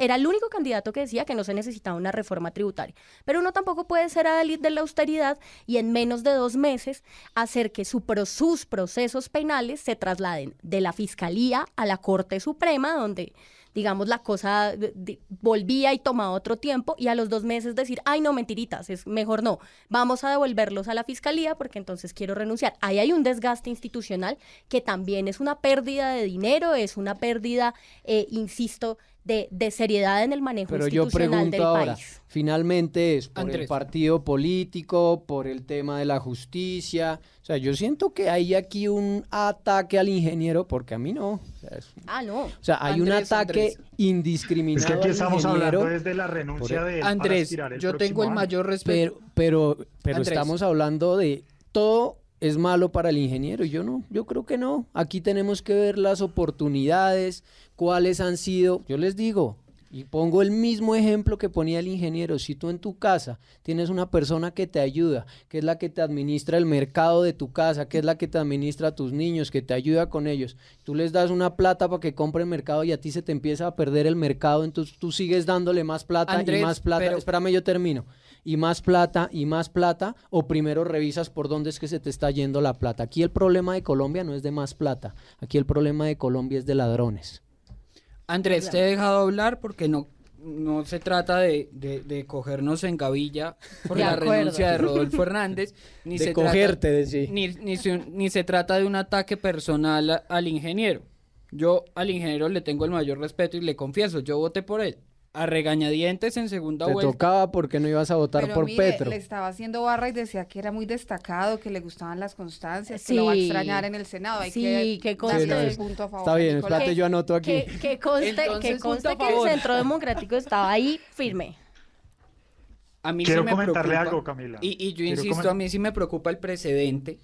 era el único candidato que decía que no se necesitaba una reforma tributaria. Pero uno tampoco puede ser adalid de la austeridad y en menos de 2 meses hacer que sus procesos penales se trasladen de la Fiscalía a la Corte Suprema, donde, digamos, la cosa volvía y tomaba otro tiempo, y a los 2 meses decir, ay, no, mentiritas, es mejor no, vamos a devolverlos a la Fiscalía porque entonces quiero renunciar. Ahí hay un desgaste institucional que también es una pérdida de dinero, es una pérdida, insisto, de seriedad en el manejo Pero yo institucional del pregunto ahora, país. finalmente es por el Andrés. partido político, por el tema de la justicia. O sea, yo siento que hay aquí un ataque al ingeniero, porque a mí no. No. O sea, hay un Andrés, ataque Andrés. indiscriminado Es que aquí al estamos ingeniero. hablando desde la renuncia de él para Andrés, aspirar el yo próximo tengo el año. mayor respeto. Pero Andrés. estamos hablando de todo es malo para el ingeniero. Yo creo que no. Aquí tenemos que ver las oportunidades, cuáles han sido. Yo les digo, y pongo el mismo ejemplo que ponía el ingeniero. Si tú en tu casa tienes una persona que te ayuda, que es la que te administra el mercado de tu casa, que es la que te administra a tus niños, que te ayuda con ellos, tú les das una plata para que compre el mercado y a ti se te empieza a perder el mercado, entonces tú sigues dándole más plata Andrés, y más plata. pero- Espérame, yo termino. Y más plata, o primero revisas por dónde es que se te está yendo la plata. Aquí el problema de Colombia no es de más plata, aquí el problema de Colombia es de ladrones. Andrés, te he dejado hablar porque no se trata de cogernos en gavilla por De la acuerdo. renuncia de Rodolfo Hernández, ni De se cogerte, trata, decía. ni se trata de un ataque personal al ingeniero. Yo al ingeniero le tengo el mayor respeto y le confieso, yo voté por él. A regañadientes en segunda Te vuelta. tocaba porque no ibas a votar Pero por mire, Petro. le estaba haciendo barra y decía que era muy destacado, que le gustaban las constancias, que lo va a Sí. extrañar en el Senado. Hay Sí, que conste. darle Sí, no, un punto a favor. Está bien, Nicolás. espérate, yo anoto aquí. Que conste, Entonces, que, conste punto a que el favor. Centro Democrático estaba ahí firme. A mí Quiero sí me comentarle preocupa, algo, Camila. Y yo Quiero insisto, a mí sí me preocupa el precedente,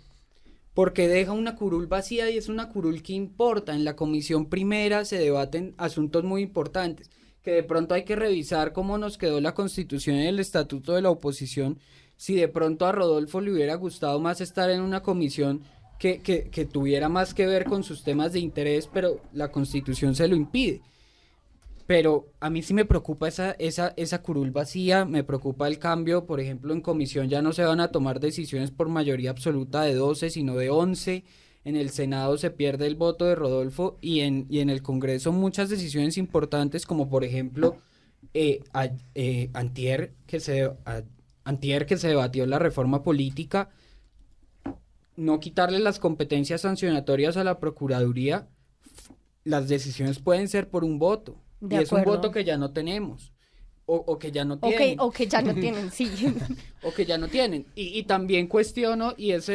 porque deja una curul vacía y es una curul que importa. En la comisión primera se debaten asuntos muy importantes, que de pronto hay que revisar cómo nos quedó la constitución y el estatuto de la oposición, si de pronto a Rodolfo le hubiera gustado más estar en una comisión que tuviera más que ver con sus temas de interés, pero la constitución se lo impide. Pero a mí sí me preocupa esa curul vacía, me preocupa el cambio, por ejemplo, en comisión ya no se van a tomar decisiones por mayoría absoluta de 12, sino de 11, en el Senado se pierde el voto de Rodolfo y en el Congreso muchas decisiones importantes, como por ejemplo, antier que se debatió la reforma política, no quitarle las competencias sancionatorias a la Procuraduría, las decisiones pueden ser por un voto. De Y es un acuerdo. voto que ya no tenemos. O que ya no O tienen. que, o que ya no tienen, sí. O que ya no tienen. Y también cuestiono, y es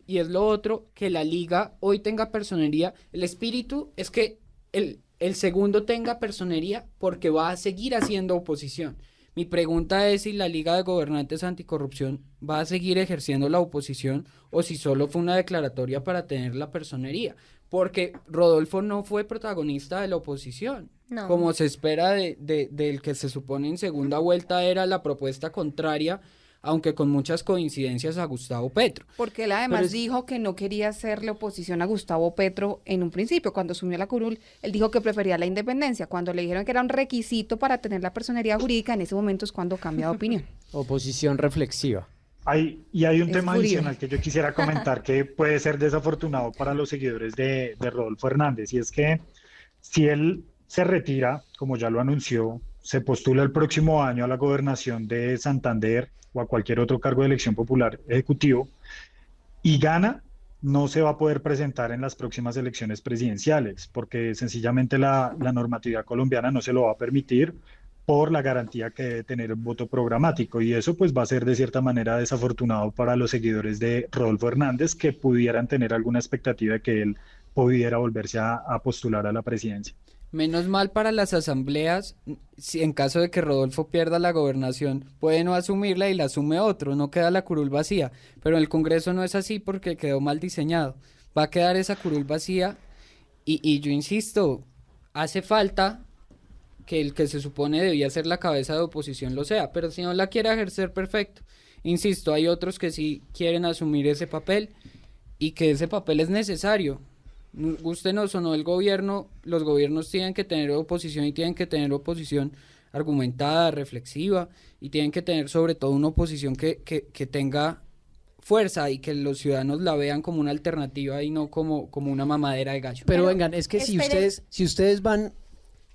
y es lo otro, que la liga hoy tenga personería. El espíritu es que el segundo tenga personería porque va a seguir haciendo oposición. Mi pregunta es si la Liga de Gobernantes Anticorrupción va a seguir ejerciendo la oposición o si solo fue una declaratoria para tener la personería. Porque Rodolfo no fue protagonista de la oposición. No. Como se espera del que se supone en segunda vuelta era la propuesta contraria, aunque con muchas coincidencias a Gustavo Petro. Porque él además Pero es- dijo que no quería hacerle oposición a Gustavo Petro en un principio. Cuando asumió la curul, él dijo que prefería la independencia. Cuando le dijeron que era un requisito para tener la personería jurídica, en ese momento es cuando cambia de opinión. Oposición reflexiva. Hay un Es tema Uribe. adicional que yo quisiera comentar que puede ser desafortunado para los seguidores de Rodolfo Hernández, y es que si él se retira, como ya lo anunció, se postula el próximo año a la gobernación de Santander o a cualquier otro cargo de elección popular ejecutivo y gana, no se va a poder presentar en las próximas elecciones presidenciales, porque sencillamente la normatividad colombiana no se lo va a permitir por la garantía que debe tener el voto programático, y eso pues va a ser de cierta manera desafortunado para los seguidores de Rodolfo Hernández, que pudieran tener alguna expectativa de que él pudiera volverse a postular a la presidencia. Menos mal para las asambleas, si en caso de que Rodolfo pierda la gobernación, puede no asumirla y la asume otro, no queda la curul vacía. Pero en el Congreso no es así porque quedó mal diseñado. Va a quedar esa curul vacía y yo insisto, hace falta que el que se supone debía ser la cabeza de oposición lo sea, pero si no la quiere ejercer, perfecto. Insisto, hay otros que sí quieren asumir ese papel y que ese papel es necesario. Gústenos o no el gobierno, los gobiernos tienen que tener oposición y tienen que tener oposición argumentada, reflexiva, y tienen que tener sobre todo una oposición que tenga fuerza y que los ciudadanos la vean como una alternativa y no como una mamadera de gallo. Pero Pero, vengan, es que si espere. ustedes van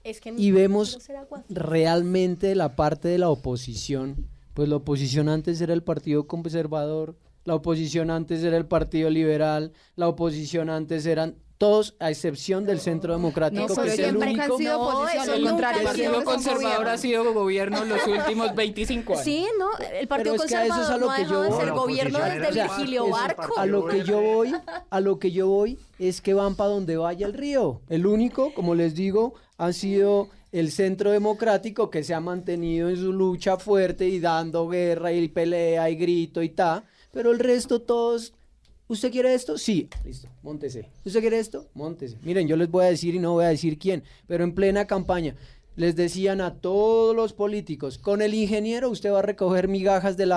Es que y vemos no será guapo. realmente la parte de la oposición, pues la oposición antes era el Partido Conservador, la oposición antes era el Partido Liberal, la oposición antes eran Todos, a excepción del Centro Democrático, No, que es el siempre único. han sido oposición, eso al nunca contrario, ha El sido Partido son Conservador gobierno. ha sido gobierno los últimos 25 años. Sí, ¿no? El Partido Pero es que a eso es a Conservador lo no ha que dejado yo de voy. ser La gobierno oposición desde era Virgilio eso, Barco. A lo que yo voy es que van para donde vaya el río. El único, como les digo, ha sido el Centro Democrático, que se ha mantenido en su lucha fuerte y dando guerra y pelea y grito y ta, pero el resto todos, ¿usted quiere esto? Sí, listo, móntese. ¿Usted quiere esto? Móntese. Miren, yo les voy a decir y no voy a decir quién, pero en plena campaña les decían a todos los políticos: con el ingeniero usted va a recoger migajas del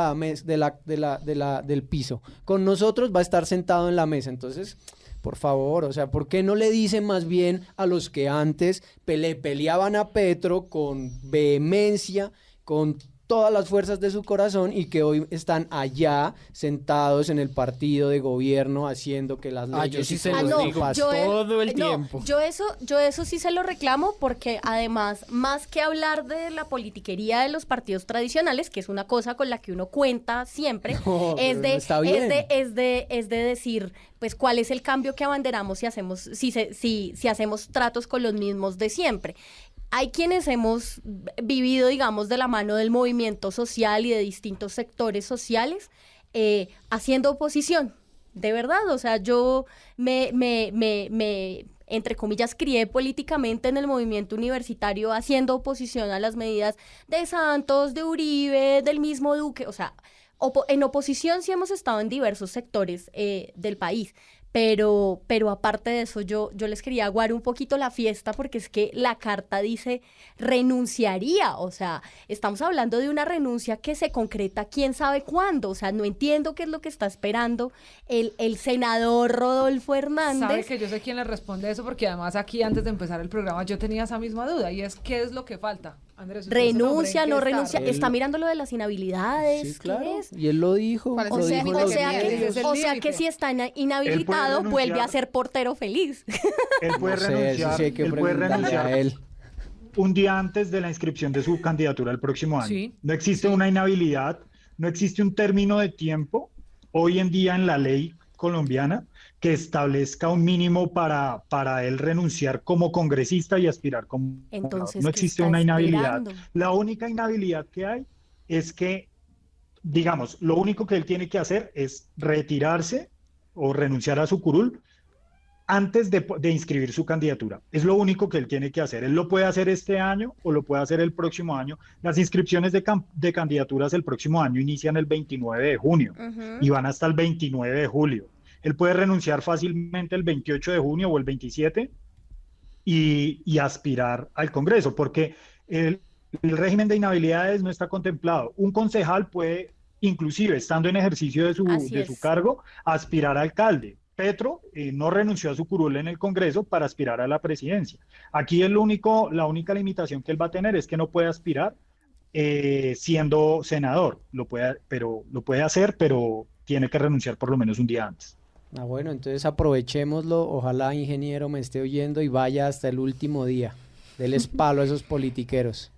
piso, con nosotros va a estar sentado en la mesa. Entonces, por favor, o sea, ¿por qué no le dicen más bien a los que antes peleaban a Petro con vehemencia, con todas las fuerzas de su corazón, y que hoy están allá sentados en el partido de gobierno haciendo que las leyes yo sí y se todo los eso digo. pasen? Todo el no, tiempo. Yo eso sí se lo reclamo, porque además, más que hablar de la politiquería de los partidos tradicionales, que es una cosa con la que uno cuenta siempre, No, es pero de, no está bien. es de decir, pues, cuál es el cambio que abanderamos si hacemos tratos con los mismos de siempre. Hay quienes hemos vivido, digamos, de la mano del movimiento social y de distintos sectores sociales haciendo oposición, de verdad. O sea, yo me entre comillas, crié políticamente en el movimiento universitario haciendo oposición a las medidas de Santos, de Uribe, del mismo Duque. O sea, en oposición sí hemos estado en diversos sectores del país. Pero aparte de eso, yo les quería aguar un poquito la fiesta, porque es que la carta dice renunciaría. O sea, estamos hablando de una renuncia que se concreta quién sabe cuándo. O sea, no entiendo qué es lo que está esperando el senador Rodolfo Hernández. Sabe que yo sé quién le responde eso, porque además aquí, antes de empezar el programa, yo tenía esa misma duda, y es ¿qué es lo que falta? Andrés, usted es un hombre, Renuncia, ¿en qué no está? renuncia, está mirando lo de las inhabilidades. Sí, ¿Qué claro. es? Y él lo dijo. ¿Cuál es lo el dijo límite los que tiene? medios. Es el O sea límite. que si está inhabilitado, renunciar. vuelve a ser portero feliz. Él puede No sé, renunciar, eso sí hay que él puede preguntarle renunciar a él. un día antes de la inscripción de su candidatura el próximo año. Sí, No existe una inhabilidad, no existe un término de tiempo hoy en día en la ley colombiana que establezca un mínimo para él renunciar como congresista y aspirar como Entonces, senador. No ¿qué existe está una inhabilidad. esperando? La única inhabilidad que hay es que, digamos, lo único que él tiene que hacer es retirarse o renunciar a su curul antes de inscribir su candidatura. Es lo único que él tiene que hacer. Él lo puede hacer este año o lo puede hacer el próximo año. Las inscripciones de candidaturas el próximo año inician el 29 de junio y van hasta el 29 de julio. Él puede renunciar fácilmente el 28 de junio o el 27 y aspirar al Congreso, porque el régimen de inhabilidades no está contemplado. Un concejal puede, inclusive estando en ejercicio de Así su es. cargo, aspirar a alcalde. Petro no renunció a su curul en el Congreso para aspirar a la presidencia. Aquí la única limitación que él va a tener es que no puede aspirar siendo senador. Lo puede hacer, pero tiene que renunciar por lo menos un día antes. Ah, bueno, entonces aprovechémoslo. Ojalá, ingeniero, me esté oyendo y vaya hasta el último día. Deles palo a esos politiqueros.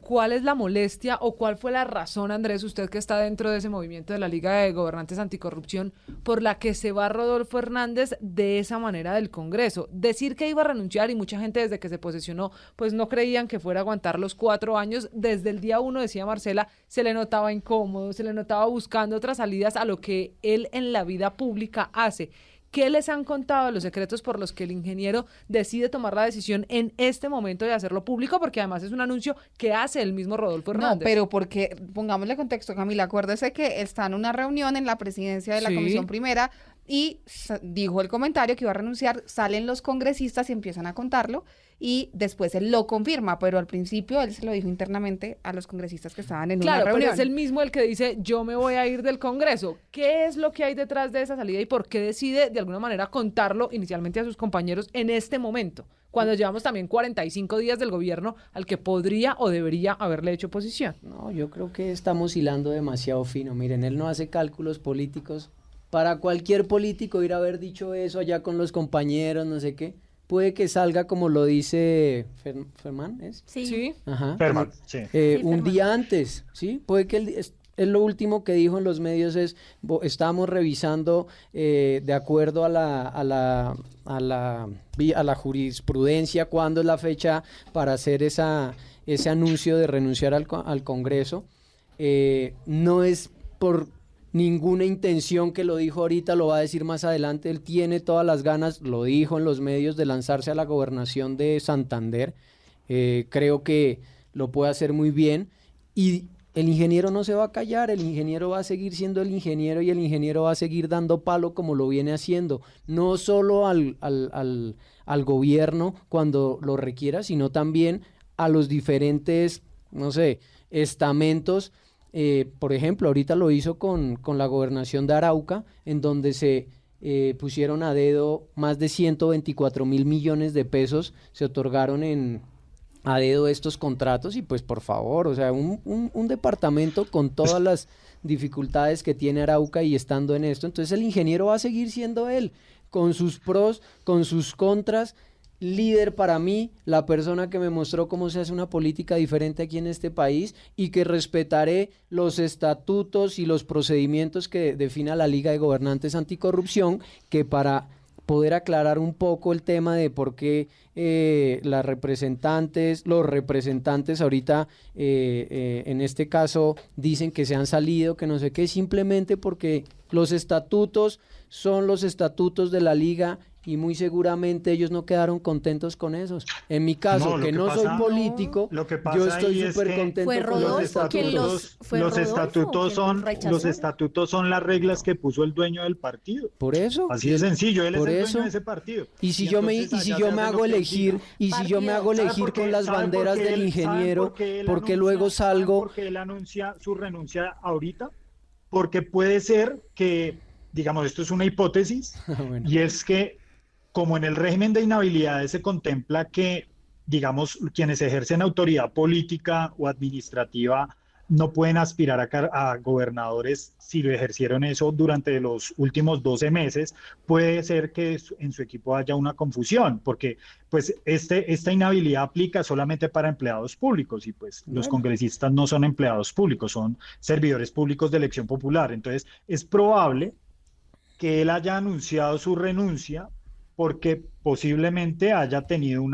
¿Cuál es la molestia o cuál fue la razón, Andrés, usted que está dentro de ese movimiento de la Liga de Gobernantes Anticorrupción, por la que se va Rodolfo Hernández de esa manera del Congreso? Decir que iba a renunciar, y mucha gente desde que se posesionó, pues no creían que fuera a aguantar los 4 años. Desde el día 1, decía Marcela, se le notaba incómodo, se le notaba buscando otras salidas a lo que él en la vida pública hace. ¿Qué les han contado de los secretos por los que el ingeniero decide tomar la decisión en este momento de hacerlo público? Porque además es un anuncio que hace el mismo Rodolfo Hernández. No, pero porque, pongámosle contexto, Camila, acuérdese que está en una reunión en la presidencia de la Sí. Comisión Primera y dijo el comentario que iba a renunciar, salen los congresistas y empiezan a contarlo y después él lo confirma, pero al principio él se lo dijo internamente a los congresistas que estaban en Claro, una pero reunión. es el mismo el que dice, yo me voy a ir del Congreso. ¿Qué es lo que hay detrás de esa salida y por qué decide de alguna manera contarlo inicialmente a sus compañeros en este momento, cuando llevamos también 45 días del gobierno al que podría o debería haberle hecho oposición? No, yo creo que estamos hilando demasiado fino. Miren, él no hace cálculos políticos. Para cualquier político ir a haber dicho eso allá con los compañeros, no sé qué, puede que salga como lo dice Fermán, ¿es? Sí. Sí. Ajá. Ferman, sí. Un Fermán. día antes, ¿sí? Puede que Él lo último que dijo en los medios es, estamos revisando de acuerdo a la jurisprudencia cuándo es la fecha para hacer ese anuncio de renunciar al Congreso. No es por ninguna intención que lo dijo ahorita, lo va a decir más adelante. Él tiene todas las ganas, lo dijo en los medios, de lanzarse a la gobernación de Santander. Creo que lo puede hacer muy bien y el ingeniero no se va a callar, el ingeniero va a seguir siendo el ingeniero y el ingeniero va a seguir dando palo como lo viene haciendo, no solo al gobierno cuando lo requiera, sino también a los diferentes, no sé, estamentos. Por ejemplo, ahorita lo hizo con la gobernación de Arauca, en donde se pusieron a dedo más de 124.000 millones de pesos, se otorgaron a dedo estos contratos y pues por favor, o sea, un departamento con todas las dificultades que tiene Arauca y estando en esto, entonces el ingeniero va a seguir siendo él, con sus pros, con sus contras, líder para mí, la persona que me mostró cómo se hace una política diferente aquí en este país y que respetaré los estatutos y los procedimientos que defina la Liga de Gobernantes Anticorrupción, que para poder aclarar un poco el tema de por qué los representantes ahorita en este caso dicen que se han salido, que no sé qué, simplemente porque los estatutos son los estatutos de la Liga y muy seguramente ellos no quedaron contentos con esos. En mi caso, que no soy político, yo estoy súper contento con los estatutos. Los estatutos son las reglas que puso el dueño del partido. Por eso. Así de sencillo, él es el dueño de ese partido. Y si yo me hago elegir con las banderas del ingeniero, porque luego salgo. Porque él anuncia su renuncia ahorita, porque puede ser que, digamos, esto es una hipótesis, bueno. Y es que como en el régimen de inhabilidades se contempla que, digamos, quienes ejercen autoridad política o administrativa no pueden aspirar a gobernadores si lo ejercieron eso durante los últimos 12 meses, puede ser que en su equipo haya una confusión, porque pues esta inhabilidad aplica solamente para empleados públicos y pues los congresistas no son empleados públicos, son servidores públicos de elección popular. Entonces es probable que él haya anunciado su renuncia porque posiblemente haya tenido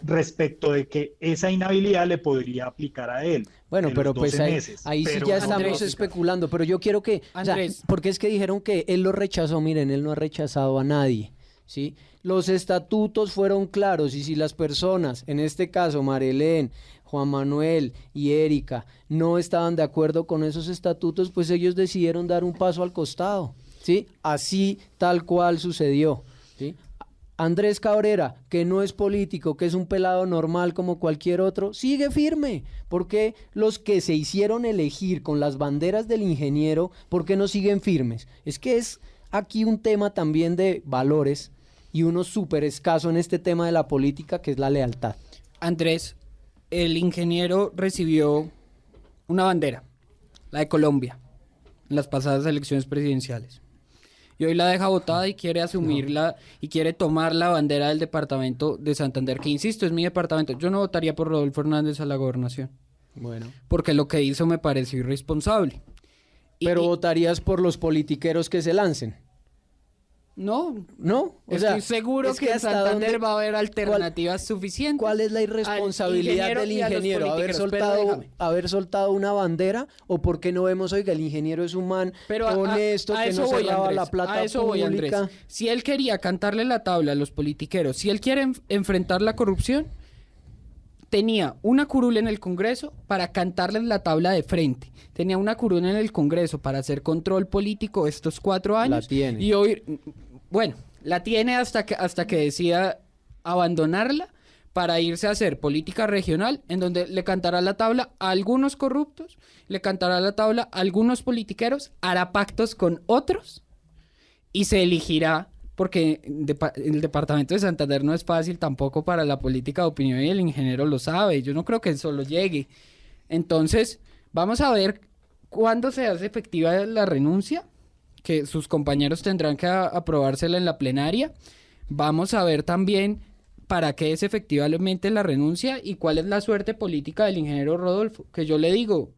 respecto de que esa inhabilidad le podría aplicar a él. Bueno, pero pues ahí sí ya estamos especulando, pero yo quiero que, Andrés, porque es que dijeron que él lo rechazó, miren, él no ha rechazado a nadie, ¿sí? Los estatutos fueron claros y si las personas, en este caso Marilén, Juan Manuel y Erika, no estaban de acuerdo con esos estatutos, pues ellos decidieron dar un paso al costado, ¿sí? Así tal cual sucedió, ¿sí? Andrés Cabrera, que no es político, que es un pelado normal como cualquier otro, sigue firme. ¿Por qué los que se hicieron elegir con las banderas del ingeniero, por qué no siguen firmes? Es que es aquí un tema también de valores y uno súper escaso en este tema de la política, que es la lealtad. Andrés, el ingeniero recibió una bandera, la de Colombia, en las pasadas elecciones presidenciales. Y hoy la deja botada y quiere asumirla y quiere tomar la bandera del departamento de Santander, que insisto, es mi departamento. Yo no votaría por Rodolfo Hernández a la gobernación. Bueno. Porque lo que hizo me pareció irresponsable. Pero votarías por los politiqueros que se lancen. No. Estoy seguro que en Santander va a haber alternativas suficientes. ¿Cuál es la irresponsabilidad del ingeniero? ¿Haber soltado una bandera? ¿O por qué no vemos, oiga, el ingeniero es un man honesto, que no cerraba la plata pública? A eso voy, Andrés. Si él quería cantarle la tabla a los politiqueros, si él quiere enfrentar la corrupción, tenía una curul en el Congreso para cantarles la tabla de frente. Tenía una curul en el Congreso para hacer control político estos 4 años. La tiene. Y hoy, bueno, la tiene hasta que decida abandonarla para irse a hacer política regional, en donde le cantará la tabla a algunos corruptos, le cantará la tabla a algunos politiqueros, hará pactos con otros y se elegirá. Porque el departamento de Santander no es fácil tampoco para la política de opinión y el ingeniero lo sabe. Yo no creo que solo llegue. Entonces, vamos a ver cuándo se hace efectiva la renuncia, que sus compañeros tendrán que aprobársela en la plenaria. Vamos a ver también para qué es efectivamente la renuncia y cuál es la suerte política del ingeniero Rodolfo, que yo le digo,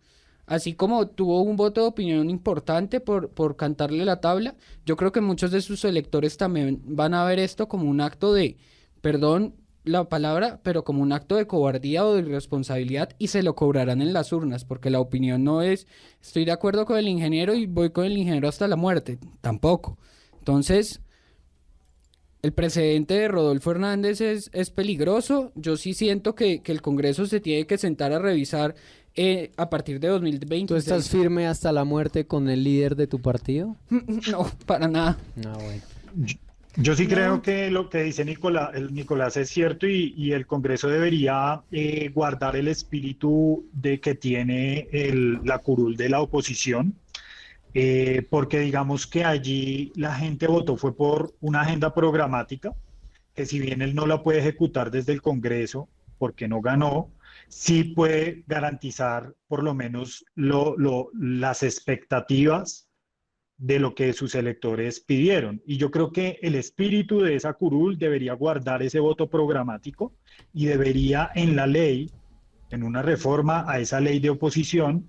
así como tuvo un voto de opinión importante por cantarle la tabla, yo creo que muchos de sus electores también van a ver esto como un acto de, perdón la palabra, pero como un acto de cobardía o de irresponsabilidad, y se lo cobrarán en las urnas, porque la opinión no es, estoy de acuerdo con el ingeniero y voy con el ingeniero hasta la muerte, tampoco. Entonces, el precedente de Rodolfo Hernández es peligroso. Yo sí siento que el Congreso se tiene que sentar a revisar a partir de 2020. ¿Tú estás firme hasta la muerte con el líder de tu partido? No, para nada. No, bueno. Yo sí creo que lo que dice Nicolás es cierto y el Congreso debería guardar el espíritu de que tiene la curul de la oposición, porque digamos que allí la gente votó fue por una agenda programática, que si bien él no la puede ejecutar desde el Congreso, porque no ganó, sí puede garantizar por lo menos las expectativas de lo que sus electores pidieron. Y yo creo que el espíritu de esa curul debería guardar ese voto programático y debería en la ley, en una reforma a esa ley de oposición,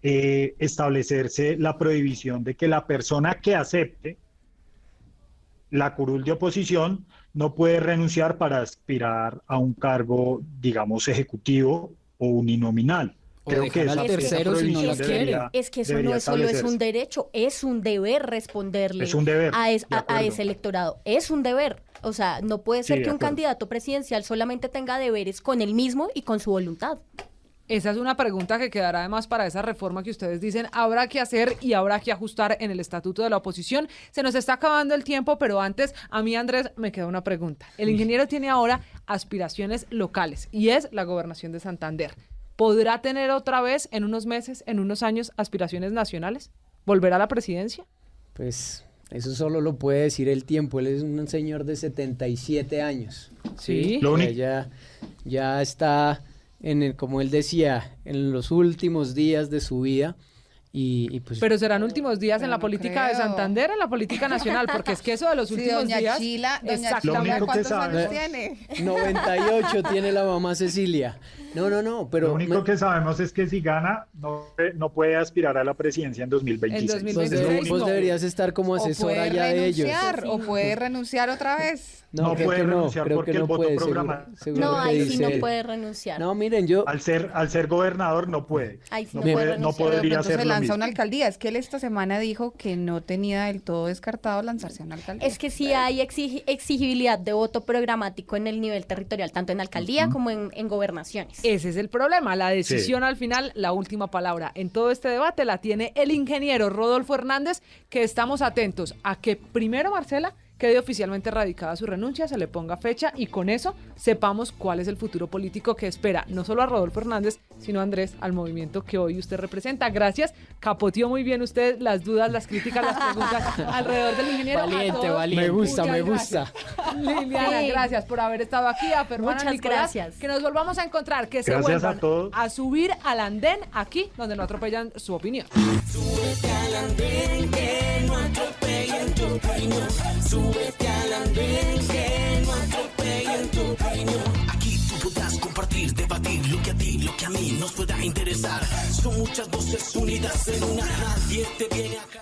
establecerse la prohibición de que la persona que acepte la curul de oposición no puede renunciar para aspirar a un cargo, digamos, ejecutivo o uninominal. Creo que dejar al tercero si no la quiere. Es que eso no es solo es un derecho, es un deber responderle Es un deber, a de acuerdo. ese electorado. Es un deber. O sea, no puede ser Sí, que de un acuerdo. candidato presidencial solamente tenga deberes con él mismo y con su voluntad. Esa es una pregunta que quedará además para esa reforma que ustedes dicen habrá que hacer y habrá que ajustar en el estatuto de la oposición. Se nos está acabando el tiempo, pero antes, a mí, Andrés, me queda una pregunta. El ingeniero tiene ahora aspiraciones locales y es la gobernación de Santander. ¿Podrá tener otra vez en unos meses, en unos años, aspiraciones nacionales? ¿Volverá a la presidencia? Pues eso solo lo puede decir el tiempo. Él es un señor de 77 años. Sí. Lo O sea, único- ya está, como él decía, en los últimos días de su vida. Y pues Pero serán últimos días en Pero la no política de creo. Santander, en la política nacional, porque es que eso de los Sí, últimos doña días... Chila, Lo Exactamente. único que ¿cuántos sabe- años tiene? 98 tiene la mamá Cecilia. No, pero Lo único que sabemos es que si gana, no puede aspirar a la presidencia en 2026. En 2026. Es lo único. vos deberías estar como O asesora puede ya de ellos. renunciar, o puede renunciar otra vez. No creo puede que renunciar creo porque que el no voto puede, programático. seguro No, que ahí sí dice no él. puede renunciar. No, miren, yo... Al ser gobernador no puede. Ahí sí No, no puede puede, no renunciar. Pero de podría pronto hacer se lo lanza a mismo. una alcaldía. Es que él esta semana dijo que no tenía del todo descartado lanzarse a una alcaldía. Es que sí hay exigibilidad de voto programático en el nivel territorial, tanto en alcaldía como en gobernaciones. Ese es el problema, la decisión al final, la última palabra en todo este debate la tiene el ingeniero Rodolfo Hernández, que estamos atentos a que primero, Marcela, quede oficialmente radicada su renuncia, se le ponga fecha y con eso sepamos cuál es el futuro político que espera no solo a Rodolfo Hernández, sino a Andrés, al movimiento que hoy usted representa. Gracias, capoteó muy bien usted las dudas, las críticas, las preguntas alrededor del ingeniero. A Valiente, todos, valiente. Me gusta, muchas me gracias. gusta. Liliana, Sí. gracias por haber estado aquí, a Fermana, Muchas Nicolás, gracias. que nos volvamos a encontrar, que se Gracias vuelvan a todos. a subir al andén aquí donde no atropellan su opinión. Súbete al andén que no atropellen tu opinión. Súbete al andén que no atropellen tu opinión. Aquí tú podrás compartir, debatir lo que a ti, lo que a mí nos pueda interesar. Son muchas voces unidas en una. Nadie te viene acá.